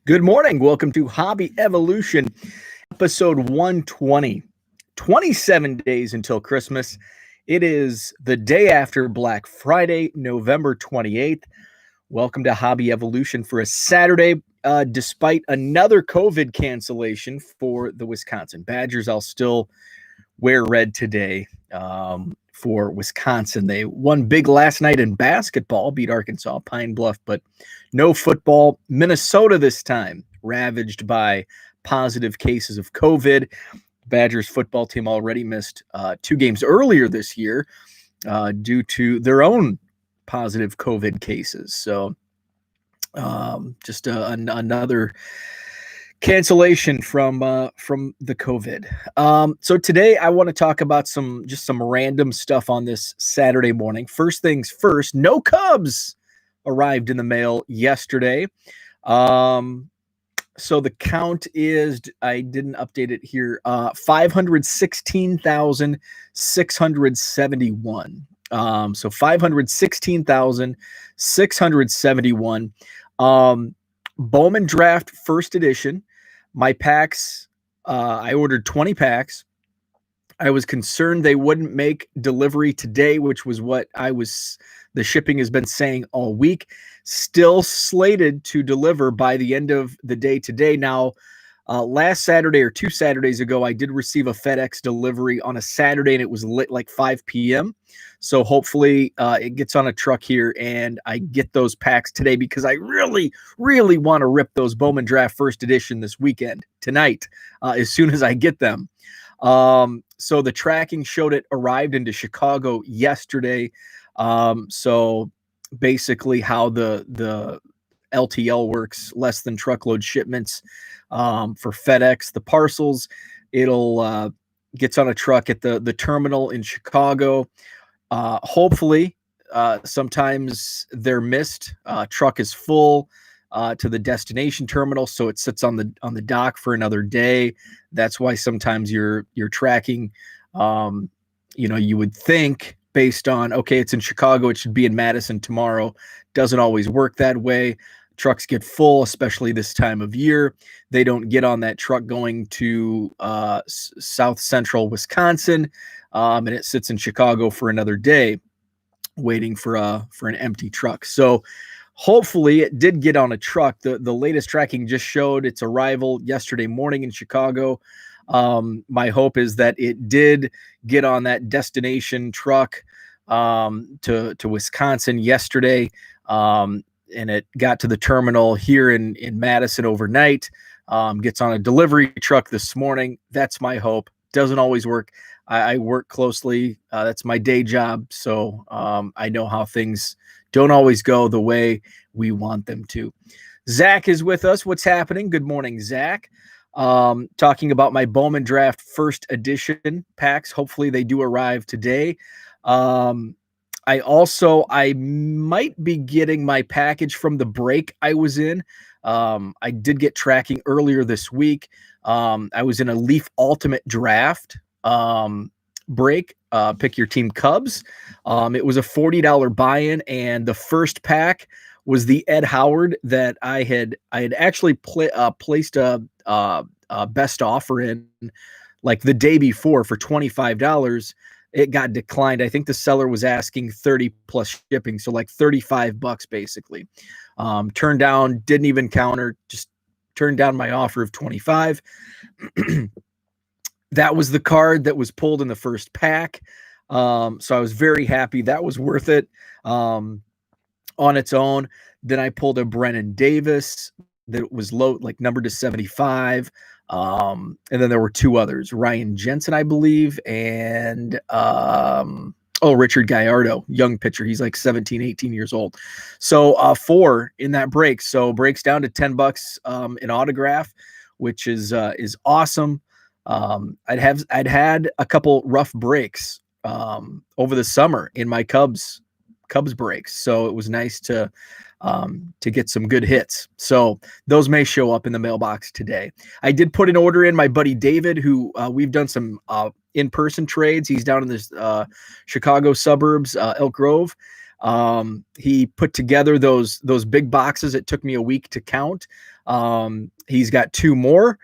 Good morning. Welcome to Hobby Evolution, episode 120. 27 days until Christmas. It is the day after Black Friday, November 28th. Welcome to Hobby Evolution for a Saturday. Despite another COVID cancellation for the Wisconsin Badgers, I'll still wear red today for Wisconsin. They won big last night in basketball, beat Arkansas, Pine Bluff, but no football. Minnesota this time, ravaged by positive cases of COVID. Badgers football team already missed 2 games earlier this year due to their own positive COVID cases. So just another cancellation from the COVID. So today I want to talk about some random stuff on this Saturday morning. First things first, no Cubs arrived in the mail yesterday. So the count is, I didn't update it here, 516,671. So 516,671. Bowman Draft First Edition. My packs, I ordered 20 packs. I was concerned they wouldn't make delivery today, which was what the shipping has been saying all week. Still slated to deliver by the end of the day today. Now, last Saturday or 2 Saturdays ago, I did receive a FedEx delivery on a Saturday, and it was lit like 5 p.m. So hopefully it gets on a truck here, and I get those packs today because I really, really want to rip those Bowman Draft First Edition this weekend, tonight, as soon as I get them. So the tracking showed it arrived into Chicago yesterday. So basically how the LTL works, less than truckload shipments for FedEx. The parcels, it'll gets on a truck at the terminal in Chicago. Hopefully, sometimes they're missed. Truck is full to the destination terminal, so it sits on the dock for another day. That's why sometimes you're tracking. You would think, based on, okay, it's in Chicago, it should be in Madison tomorrow. Doesn't always work that way. Trucks get full, especially this time of year. They don't get on that truck going to South Central Wisconsin, and it sits in Chicago for another day, waiting for an empty truck. So hopefully it did get on a truck. The latest tracking just showed its arrival yesterday morning in Chicago. My hope is that it did get on that destination truck to Wisconsin yesterday, and it got to the terminal here in Madison overnight, gets on a delivery truck this morning. That's my hope. Doesn't always work. I work closely. That's my day job. So I know how things don't always go the way we want them to. Zach is with us. What's happening? Good morning, Zach. Talking about my Bowman Draft First Edition packs. Hopefully they do arrive today. I might be getting my package from the break I was in. I did get tracking earlier this week. I was in a Leaf Ultimate Draft break, pick your team Cubs. It was a $40 buy-in, and the first pack was the Ed Howard that I had actually placed a best offer in like the day before for $25. It got declined. I think the seller was asking 30 plus shipping, so like $35 basically. Turned down, didn't even counter, just turned down my offer of 25. That was the card that was pulled in the first pack. So I was very happy. That was worth it on its own. Then I pulled a Brennan Davis that was low, like numbered to 75. And then there were 2 others, Ryan Jensen, I believe, and Richard Gallardo, young pitcher. He's like 17, 18 years old. So 4 in that break. So breaks down to $10 an autograph, which is awesome. I'd had a couple rough breaks over the summer in my Cubs breaks, so it was nice to get some good hits. So those may show up in the mailbox today. I did put an order in. My buddy David, who we've done some in-person trades. He's down in the Chicago suburbs, Elk Grove. He put together those big boxes. It took me a week to count. He's got 2 more.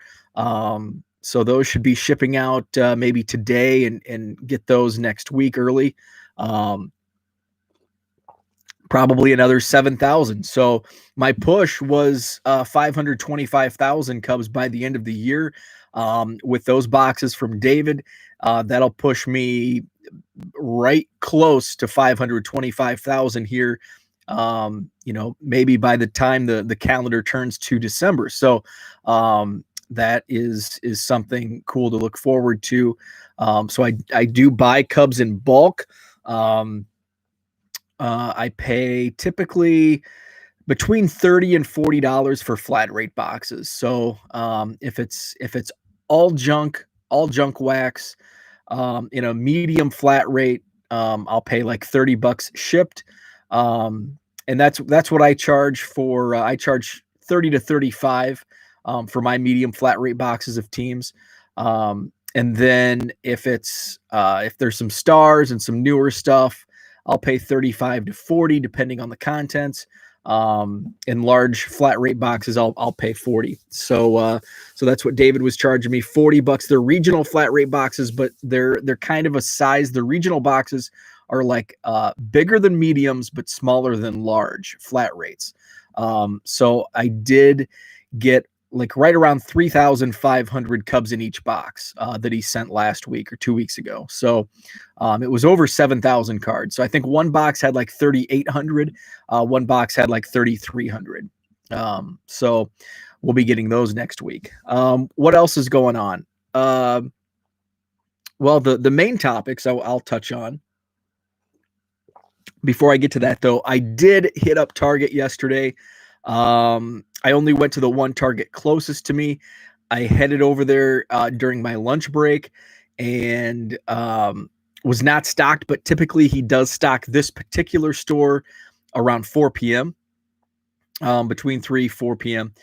So those should be shipping out maybe today and get those next week early. Probably another 7,000. So my push was 525,000 Cubs by the end of the year. With those boxes from David, that'll push me right close to 525,000 here. Maybe by the time the calendar turns to December. So that is something cool to look forward to. So I do buy Cubs in bulk. I pay typically between $30 and $40 for flat rate boxes. So if it's all junk wax, in a medium flat rate, I'll pay like $30 shipped. And that's what I charge for. I charge 30 to 35 for my medium flat rate boxes of teams. And then if there's some stars and some newer stuff, I'll pay 35 to 40 depending on the contents. In large flat rate boxes, I'll pay 40. So that's what David was charging me, $40. They're regional flat rate boxes, but they're kind of a size. The regional boxes are like bigger than mediums, but smaller than large flat rates. So I did get like right around 3,500 Cubs in each box that he sent last week or 2 weeks ago. So it was over 7,000 cards. So I think one box had like 3,800. One box had like 3,300. So we'll be getting those next week. What else is going on? Well, the main topics I'll touch on. Before I get to that, though, I did hit up Target yesterday. I only went to the one Target closest to me. I headed over there during my lunch break and was not stocked, but typically he does stock this particular store around 4 p.m., between 3, 4 p.m.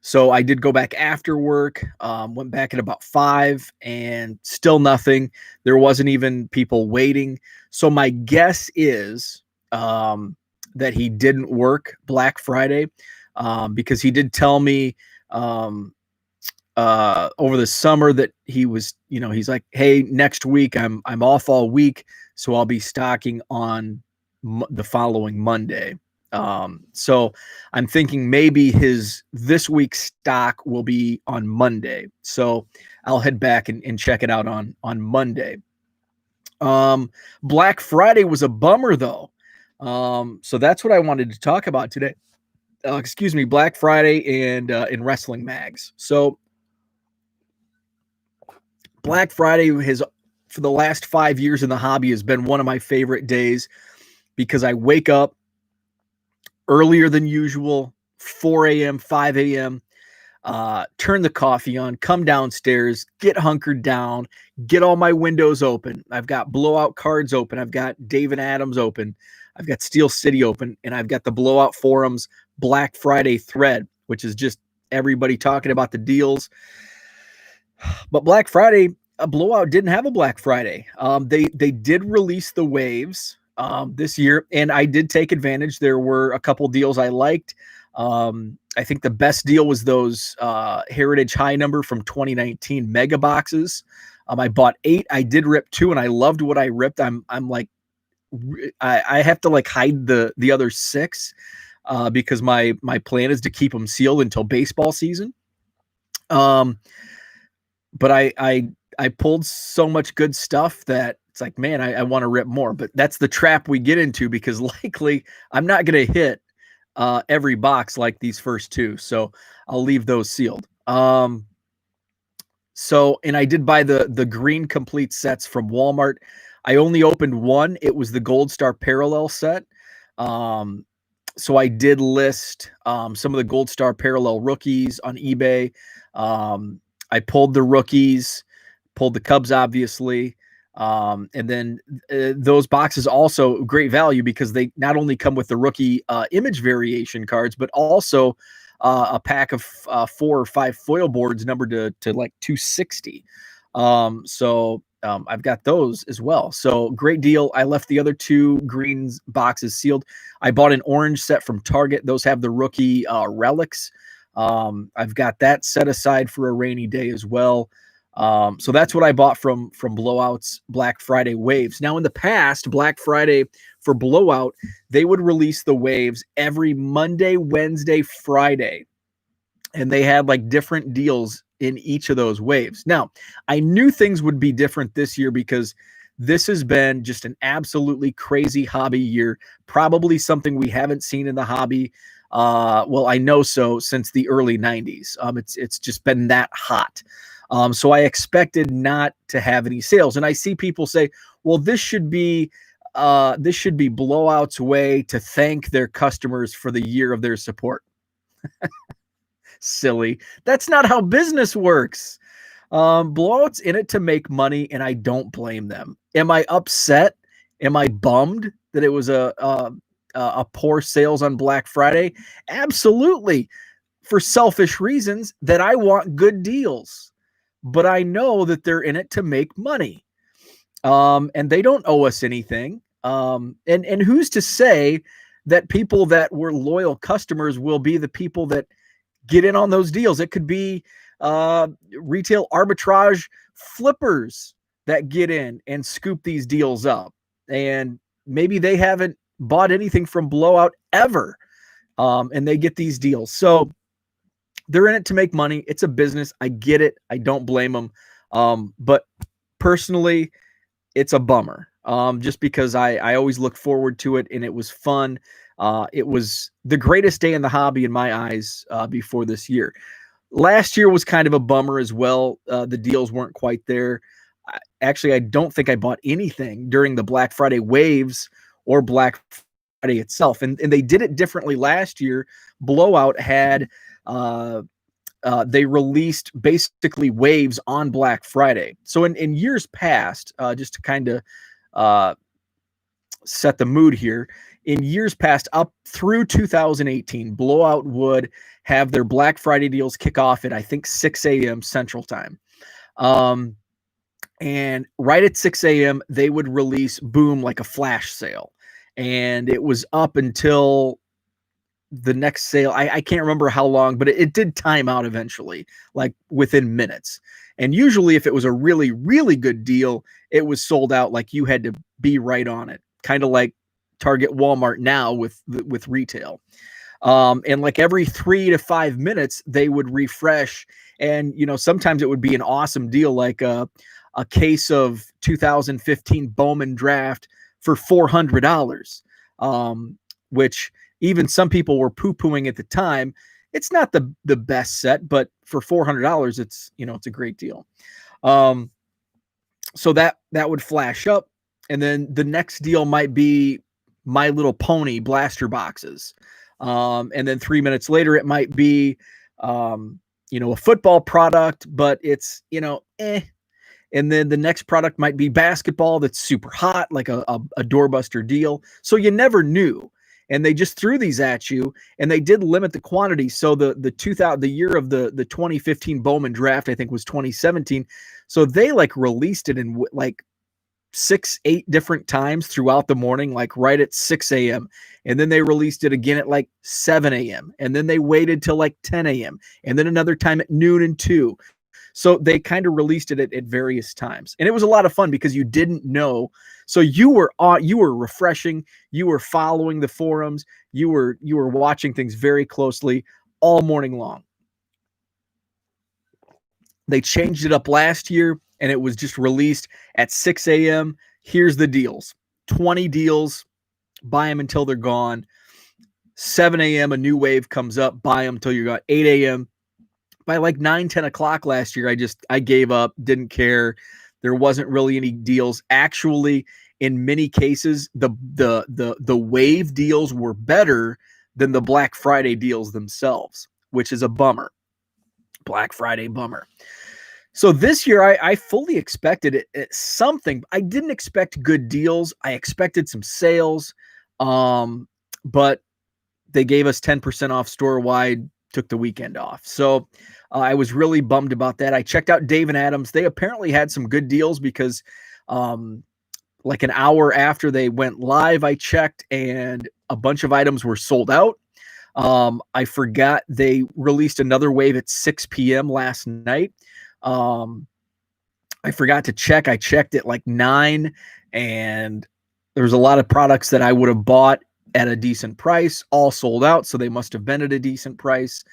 So I did go back after work, went back at about 5 and still nothing. There wasn't even people waiting. So my guess is that he didn't work Black Friday. Because he did tell me over the summer that he was, he's like, hey, next week I'm off all week, so I'll be stocking on the following Monday. So I'm thinking maybe this week's stock will be on Monday. So I'll head back and check it out on Monday. Black Friday was a bummer though. So that's what I wanted to talk about today. Black Friday and in wrestling mags. So Black Friday for the last 5 years in the hobby, has been one of my favorite days because I wake up earlier than usual, 4 a.m., 5 a.m., turn the coffee on, come downstairs, get hunkered down, get all my windows open. I've got blowout cards open. I've got David Adams open. I've got Steel City open, and I've got the Blowout Forums Black Friday thread, which is just everybody talking about the deals. But Black Friday, a Blowout didn't have a Black Friday. They did release the waves this year, and I did take advantage. There were a couple deals I liked. I think the best deal was those Heritage High Number from 2019 mega boxes. I bought 8. I did rip 2, and I loved what I ripped. I'm like, I have to like hide the other 6 because my plan is to keep them sealed until baseball season. But I pulled so much good stuff that it's like, man, I want to rip more. But that's the trap we get into because likely I'm not going to hit every box like these first 2. So I'll leave those sealed. And I did buy the green complete sets from Walmart. I only opened one. It was the Gold Star Parallel set. So I did list some of the Gold Star Parallel rookies on eBay. I pulled the rookies, pulled the Cubs, obviously. And then those boxes also great value because they not only come with the rookie image variation cards, but also a pack of 4 or 5 foil boards numbered to like 260. I've got those as well. So great deal. I left the other 2 greens boxes sealed. I bought an orange set from Target. Those have the rookie relics. I've got that set aside for a rainy day as well. So that's what I bought from Blowout's Black Friday waves. Now, in the past, Black Friday for Blowout, they would release the waves every Monday, Wednesday, Friday, and they had like different deals in each of those waves. Now, I knew things would be different this year because this has been just an absolutely crazy hobby year, probably something we haven't seen in the hobby. Well, I know so since the early 90s. It's just been that hot. So I expected not to have any sales. And I see people say, well, this should be Blowout's way to thank their customers for the year of their support. Silly. That's not how business works. Blowout's in it to make money, and I don't blame them. Am I upset? Am I bummed that it was a poor sales on Black Friday? Absolutely, for selfish reasons that I want good deals. But I know that they're in it to make money. And they don't owe us anything. And who's to say that people that were loyal customers will be the people that get in on those deals? It could be retail arbitrage flippers that get in and scoop these deals up. And maybe they haven't bought anything from Blowout ever. And they get these deals. So they're in it to make money. It's a business. I get it. I don't blame them. But personally, it's a bummer. Just because I always look forward to it and it was fun. It was the greatest day in the hobby in my eyes before this year. Last year was kind of a bummer as well. The deals weren't quite there. Actually, I don't think I bought anything during the Black Friday waves or Black Friday itself. And they did it differently last year. Blowout had they released basically waves on Black Friday. So in years past, just to kind of set the mood here, in years past, up through 2018, Blowout would have their Black Friday deals kick off at, I think, 6 a.m. Central Time. And right at 6 a.m., they would release, boom, like a flash sale. And it was up until the next sale. I can't remember how long, but it did time out eventually, like within minutes. And usually if it was a really, really good deal, it was sold out. Like you had to be right on it. Kind of like Target, Walmart now with retail. And like every 3 to 5 minutes, they would refresh. And, sometimes it would be an awesome deal, like a case of 2015 Bowman Draft for $400, which even some people were poo-pooing at the time. It's not the best set, but for $400, it's a great deal. So that would flash up, and then the next deal might be My Little Pony blaster boxes, and then 3 minutes later it might be a football product, but it's And then the next product might be basketball that's super hot, like a doorbuster deal. So you never knew. And they just threw these at you, and they did limit the quantity. So the year of the 2015 Bowman Draft, I think, was 2017. So they like released it in like 6-8 different times throughout the morning, like right at 6 a.m. And then they released it again at like 7 a.m. And then they waited till like 10 a.m. And then another time at noon and 2. So they kind of released it at various times. And it was a lot of fun because you didn't know. So you were refreshing, you were following the forums, you were watching things very closely all morning long. They changed it up last year, and it was just released at 6 a.m. Here's the deals. 20 deals, buy them until they're gone. 7 a.m., a new wave comes up, buy them until you're gone. 8 a.m., by like 9-10 o'clock last year, I gave up, didn't care. There wasn't really any deals. Actually, in many cases, the wave deals were better than the Black Friday deals themselves, which is a bummer. Black Friday bummer. So this year, I fully expected something. I didn't expect good deals. I expected some sales, but they gave us 10% off store-wide, took the weekend off. So I was really bummed about that. I checked out Dave and Adams. They apparently had some good deals because like an hour after they went live, I checked, and a bunch of items were sold out. I forgot they released another wave at 6 p.m. last night. I forgot to check. I checked at like 9, and there's a lot of products that I would have bought at a decent price, all sold out. So they must have been at a decent price.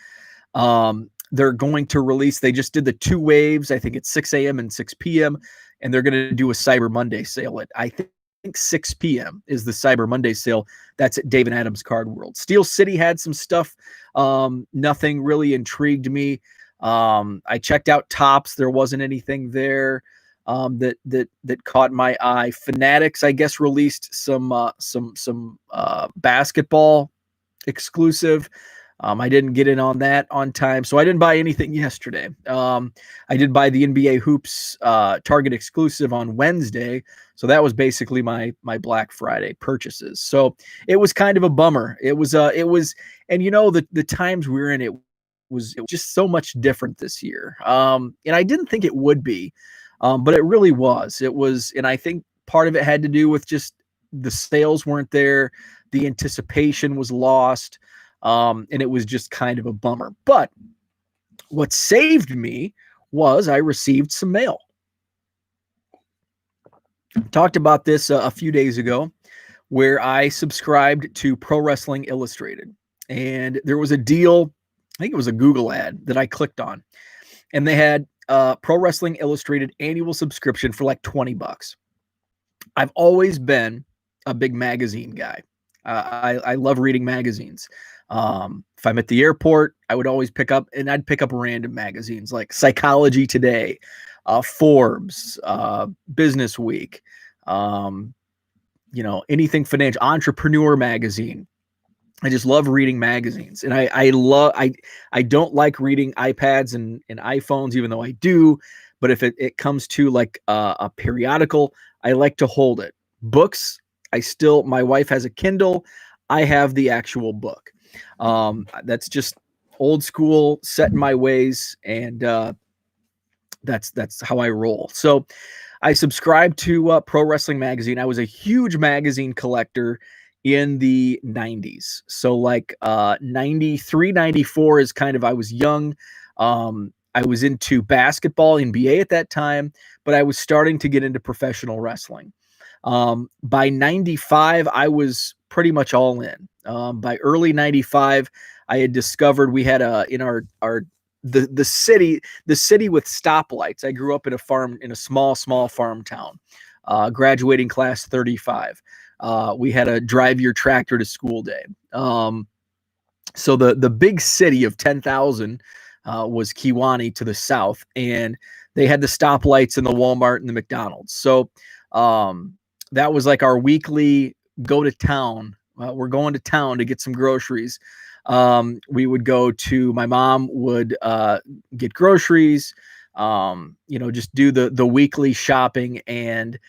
They're going to release, they just did the 2 waves. I think it's 6 a.m. and 6 p.m. And they're going to do a Cyber Monday sale at, I think 6 p.m. is the Cyber Monday sale. That's at Dave and Adam's Card World. Steel City had some stuff. Nothing really intrigued me. I checked out Tops. There wasn't anything there that caught my eye. Fanatics, I guess, released some basketball exclusive. I didn't get in on that on time, so I didn't buy anything yesterday. I did buy the NBA Hoops Target exclusive on Wednesday, so that was basically my Black Friday purchases. So it was kind of a bummer. It was, and you know, the times we were in, it was just so much different this year. And I didn't think it would be, but it really was. It was, and I think part of it had to do with just the sales weren't there, the anticipation was lost. And it was just kind of a bummer. But what saved me was I received some mail. Talked about this a few days ago, where I subscribed to Pro Wrestling Illustrated. And there was a deal, I think it was a Google ad that I clicked on. And they had Pro Wrestling Illustrated annual subscription for like $20. I've always been a big magazine guy. I love reading magazines. If I'm at the airport, I would always pick up random magazines like Psychology Today, Forbes, Business Week, anything financial, Entrepreneur Magazine. I just love reading magazines, and I don't like reading iPads and iPhones, even though I do. But if it comes to like a periodical, I like to hold it. Books, my wife has a Kindle. I have the actual book. That's just old school, set in my ways, and that's how I roll. So I subscribed to Pro Wrestling Magazine. I was a huge magazine collector in the 90s. So like 93, 94 is kind of, I was young. I was into basketball, NBA at that time, but I was starting to get into professional wrestling. By 95, I was pretty much all in. By early 95, I had discovered we had the city with stoplights. I grew up in a small farm town, graduating class 35. We had a drive your tractor to school day. So the big city of 10,000 was Kewanee to the south, and they had the stoplights and the Walmart and the McDonald's. So that was like our weekly go to town. We're going to town to get some groceries. We would go to, my mom would get groceries, just do the weekly shopping, and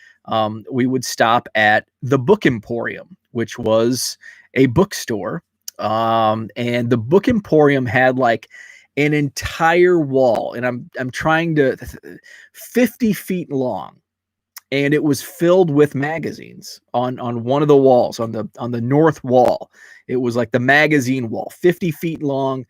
we would stop at the Book Emporium, which was a bookstore. And the Book Emporium had like an entire wall, and I'm trying to 50 feet long. And it was filled with magazines on one of the walls, on the north wall. It was like the magazine wall, 50 feet long,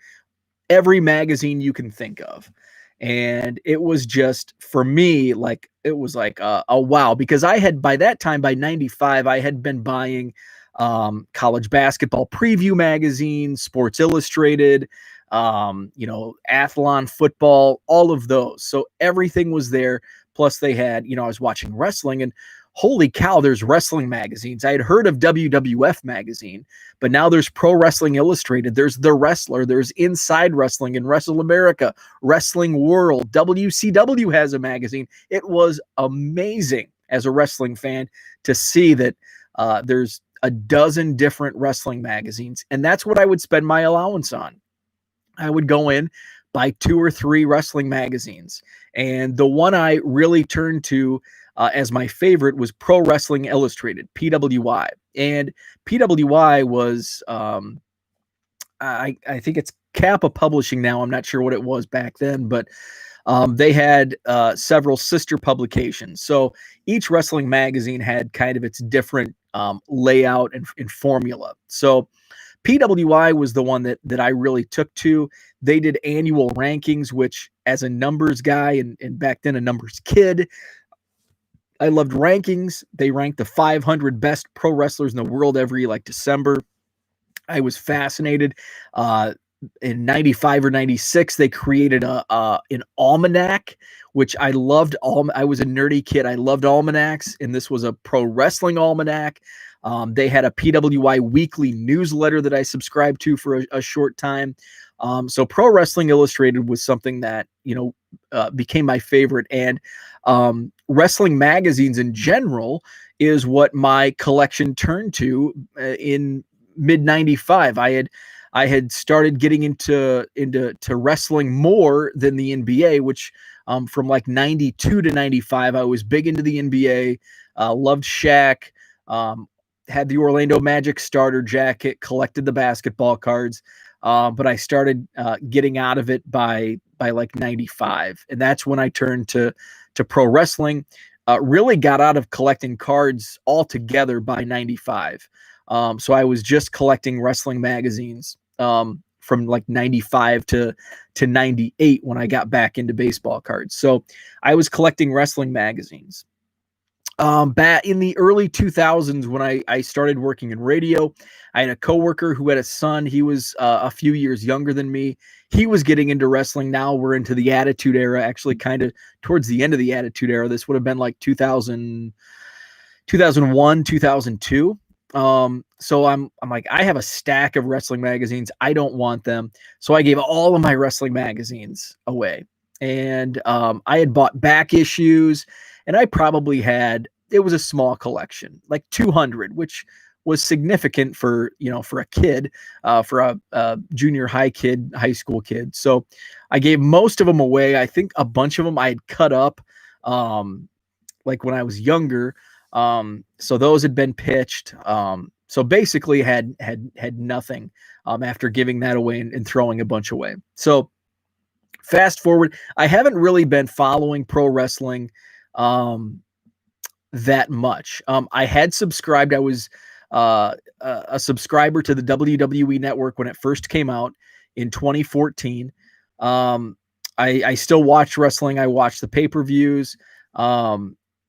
every magazine you can think of. And it was just, for me, like, it was like a wow, because I had, by that time, by 95, I had been buying college basketball preview magazines, Sports Illustrated, Athlon football, all of those. So everything was there. Plus they had, I was watching wrestling, and holy cow, there's wrestling magazines. I had heard of WWF magazine, but now there's Pro Wrestling Illustrated. There's The Wrestler. There's Inside Wrestling and Wrestle America, Wrestling World. WCW has a magazine. It was amazing as a wrestling fan to see that there's a dozen different wrestling magazines, and that's what I would spend my allowance on. I would go in, buy 2 or 3 wrestling magazines. And the one I really turned to as my favorite was Pro Wrestling Illustrated, PWI. And PWI was, I think it's Kappa Publishing now. I'm not sure what it was back then, but they had several sister publications. So each wrestling magazine had kind of its different layout and formula. So PWI was the one that I really took to. They did annual rankings, which as a numbers guy and back then a numbers kid, I loved rankings. They ranked the 500 best pro wrestlers in the world every like December. I was fascinated. In 95 or 96, they created an almanac, which I loved. I was a nerdy kid. I loved almanacs, and this was a pro wrestling almanac. They had a PWI weekly newsletter that I subscribed to for a short time. So Pro Wrestling Illustrated was something that, became my favorite. And wrestling magazines in general is what my collection turned to in mid 95. I had started getting into wrestling more than the NBA, which from like 92 to 95, I was big into the NBA, loved Shaq, had the Orlando Magic starter jacket, collected the basketball cards, but I started getting out of it by like 95. And that's when I turned to pro wrestling, really got out of collecting cards altogether by 95. So I was just collecting wrestling magazines from like 95 to 98 when I got back into baseball cards. So I was collecting wrestling magazines. Back in the early 2000s, when I started working in radio, I had a coworker who had a son. He was a few years younger than me. He was getting into wrestling. Now we're into the Attitude Era, actually kind of towards the end of the Attitude Era. This would have been like 2000, 2001, 2002. So I'm like, I have a stack of wrestling magazines. I don't want them. So I gave all of my wrestling magazines away. And I had bought back issues, and I probably had, it was a small collection, like 200, which was significant for a kid, for a junior high kid, high school kid. So I gave most of them away. I think a bunch of them I had cut up, like when I was younger. So those had been pitched. So basically had nothing, after giving that away and throwing a bunch away. So fast forward, I haven't really been following pro wrestling, that much. I had subscribed. I was, a subscriber to the WWE Network when it first came out in 2014. I still watch wrestling. I watch the pay-per-views.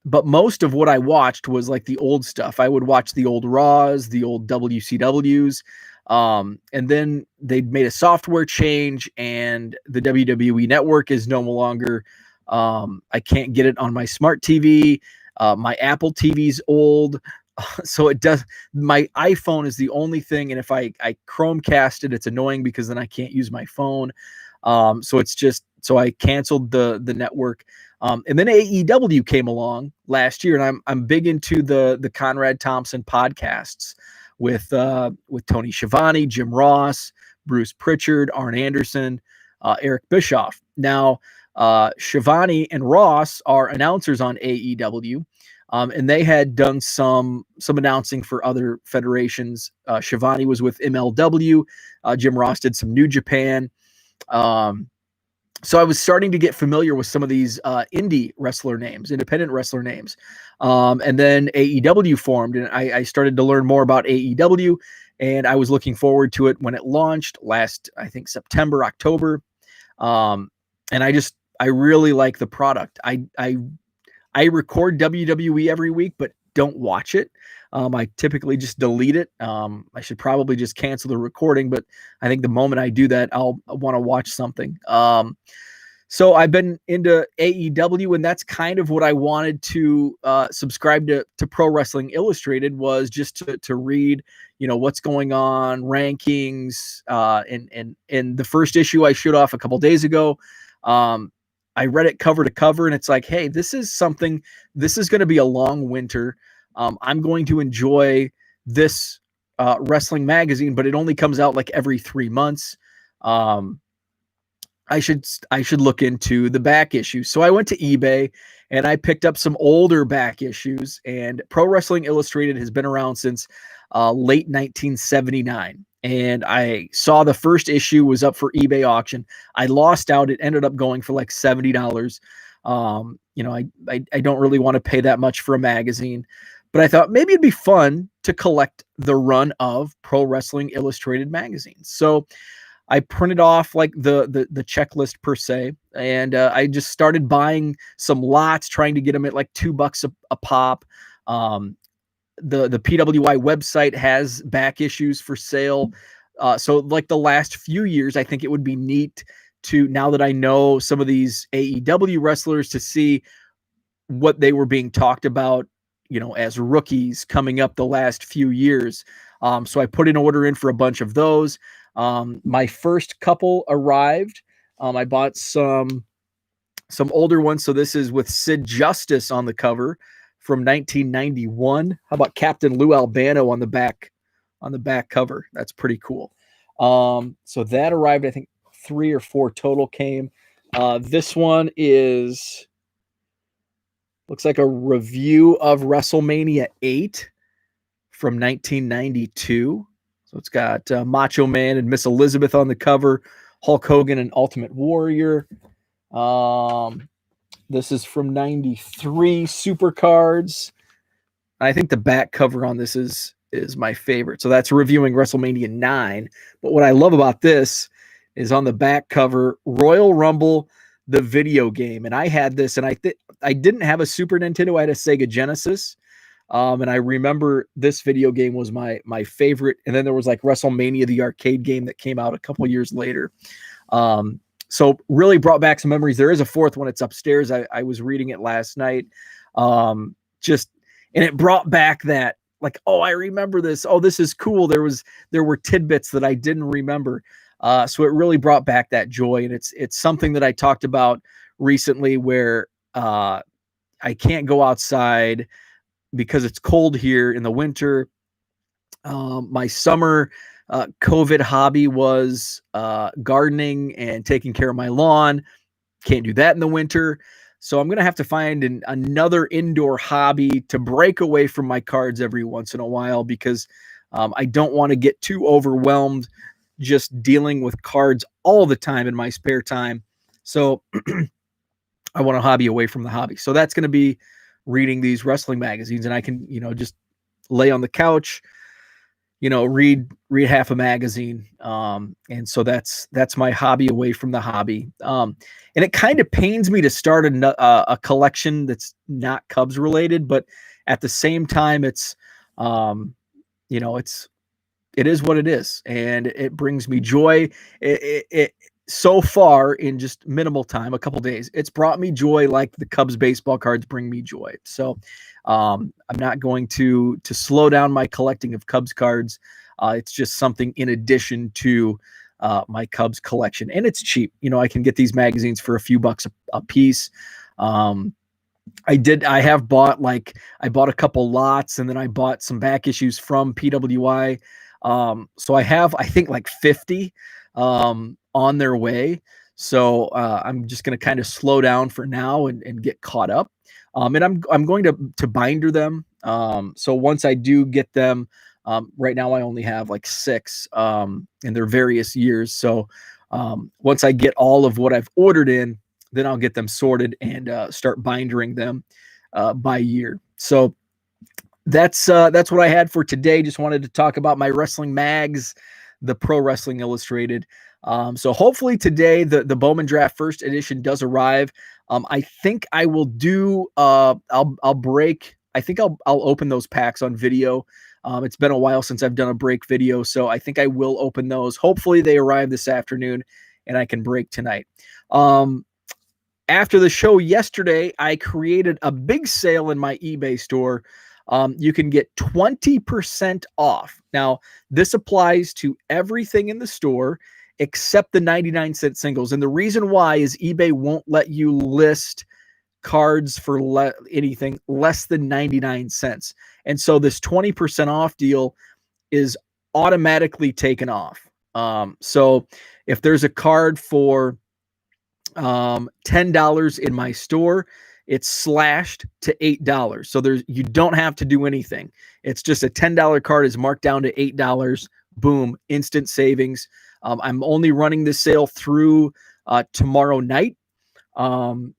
But most of what I watched was like the old stuff. I would watch the old Raws, the old WCWs. And then they made a software change, and the WWE Network is no longer, I can't get it on my smart TV. My Apple TV's old. So it does, my iPhone is the only thing. And if I Chromecast it, it's annoying because then I can't use my phone. So it's just, so I canceled the network. And then AEW came along last year, and I'm big into the Conrad Thompson podcasts with Tony Schiavone, Jim Ross, Bruce Pritchard, Arn Anderson, Eric Bischoff. Now, Schiavone and Ross are announcers on AEW, and they had done some announcing for other federations. Schiavone was with MLW. Jim Ross did some New Japan. So I was starting to get familiar with some of these indie wrestler names, independent wrestler names. And then AEW formed, and I started to learn more about AEW, and I was looking forward to it when it launched last, I think, September, October. And I really like the product. I record WWE every week, but don't watch it. I typically just delete it. I should probably just cancel the recording, but I think the moment I do that, I'll want to watch something. So I've been into AEW, and that's kind of what I wanted to subscribe to Pro Wrestling Illustrated, was just to read, what's going on, rankings, and the first issue I showed off a couple days ago. I read it cover to cover, and it's like, hey, this is going to be a long winter. I'm going to enjoy this wrestling magazine, but it only comes out like every 3 months. I should look into the back issues. So I went to eBay and I picked up some older back issues, and Pro Wrestling Illustrated has been around since late 1979. And I saw the first issue was up for eBay auction. I lost out. It ended up going for like $70. I don't really want to pay that much for a magazine, but I thought maybe it'd be fun to collect the run of Pro Wrestling Illustrated magazines. So I printed off like the checklist per se, and I just started buying some lots, trying to get them at like $2 a pop. The PWI website has back issues for sale. So like the last few years, I think it would be neat to, now that I know some of these AEW wrestlers, to see what they were being talked about, as rookies coming up the last few years. So I put an order in for a bunch of those. My first couple arrived. I bought some older ones. So this is with Sid Justice on the cover from 1991. How about Captain Lou Albano on the back cover? That's pretty cool. So that arrived, I think 3 or 4 total came. This one looks like a review of WrestleMania 8 from 1992. So it's got Macho Man and Miss Elizabeth on the cover, Hulk Hogan and Ultimate Warrior. This is from 93 Super Cards. I think the back cover on this is my favorite. So that's reviewing WrestleMania 9. But what I love about this is on the back cover, Royal Rumble, the video game. And I had this, and I didn't have a Super Nintendo. I had a Sega Genesis. And I remember this video game was my favorite. And then there was like WrestleMania, the arcade game that came out a couple years later. So really brought back some memories. There is a fourth one. It's upstairs. I was reading it last night. And it brought back that, like, oh, I remember this. Oh, this is cool. There were tidbits that I didn't remember. So it really brought back that joy. And it's something that I talked about recently, where I can't go outside because it's cold here in the winter. My summer COVID hobby was gardening and taking care of my lawn. Can't do that in the winter. So I'm going to have to find another indoor hobby to break away from my cards every once in a while, because I don't want to get too overwhelmed just dealing with cards all the time in my spare time. So I want a hobby away from the hobby. So that's going to be reading these wrestling magazines, and I can, just lay on the couch, read half a magazine. And so that's my hobby away from the hobby. And it kind of pains me to start a collection that's not Cubs related, but at the same time, it's, it is what it is, and it brings me joy. It so far, in just minimal time, a couple days, it's brought me joy like the Cubs baseball cards bring me joy. So I'm not going to slow down my collecting of Cubs cards. It's just something in addition to my Cubs collection, and it's cheap. I can get these magazines for a few bucks a piece. I bought a couple lots, and then I bought some back issues from PWI. So I have, I think, like 50 on their way. So I'm just going to kind of slow down for now and get caught up. And I'm going to binder them. So once I do get them, right now I only have like 6 in their various years. So once I get all of what I've ordered in, then I'll get them sorted and start bindering them by year. So that's what I had for today. Just wanted to talk about my wrestling mags, the Pro Wrestling Illustrated. So hopefully today the Bowman Draft First Edition does arrive. I think I will do. I'll break. I think I'll open those packs on video. It's been a while since I've done a break video, so I think I will open those. Hopefully they arrive this afternoon, and I can break tonight. After the show yesterday, I created a big sale in my eBay store. You can get 20% off. Now, this applies to everything in the store except the 99-cent singles. And the reason why is eBay won't let you list cards for anything less than 99 cents. And so this 20% off deal is automatically taken off. So if there's a card for $10 in my store, it's slashed to $8. So you don't have to do anything. It's just a $10 card is marked down to $8. Boom, instant savings. I'm only running this sale through tomorrow night.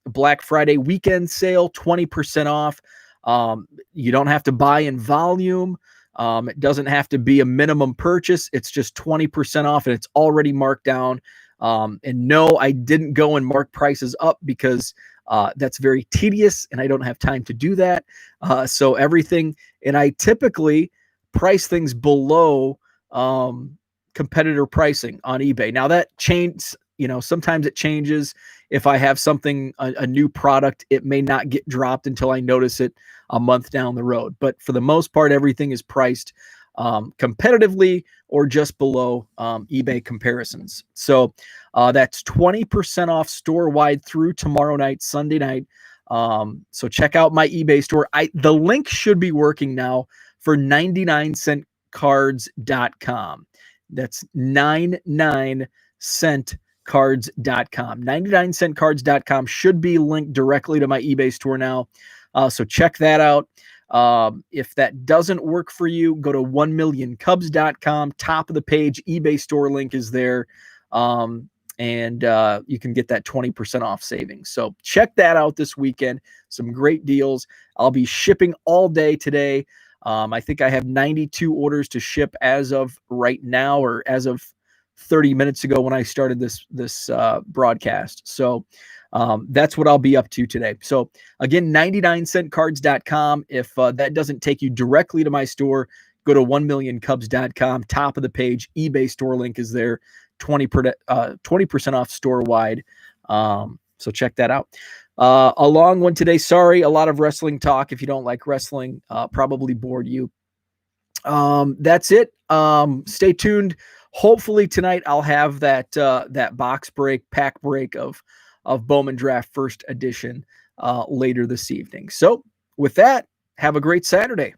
Black Friday weekend sale, 20% off. You don't have to buy in volume. It doesn't have to be a minimum purchase. It's just 20% off and it's already marked down. And no, I didn't go and mark prices up because that's very tedious and I don't have time to do that. So everything, and I typically price things below competitor pricing on eBay. Now that changes, sometimes it changes. If I have something, a new product, it may not get dropped until I notice it a month down the road. But for the most part, everything is priced competitively or just below eBay comparisons. So that's 20% off store-wide through tomorrow night, Sunday night. So check out my eBay store. The link should be working now for 99centcards.com. That's 99centcards.com. 99centcards.com should be linked directly to my eBay store now. So check that out. If that doesn't work for you, go to 1millioncubs.com. Top of the page, eBay store link is there. And you can get that 20% off savings. So check that out this weekend. Some great deals. I'll be shipping all day today. I think I have 92 orders to ship as of right now, or as of 30 minutes ago when I started this broadcast. So that's what I'll be up to today. So again, 99centcards.com. If that doesn't take you directly to my store, go to 1millioncubs.com. Top of the page, eBay store link is there. 20% off store wide. So check that out. A long one today. Sorry, a lot of wrestling talk. If you don't like wrestling, probably bored you. That's it. Stay tuned. Hopefully tonight I'll have that box break, pack break of Bowman Draft First Edition later this evening. So with that, have a great Saturday.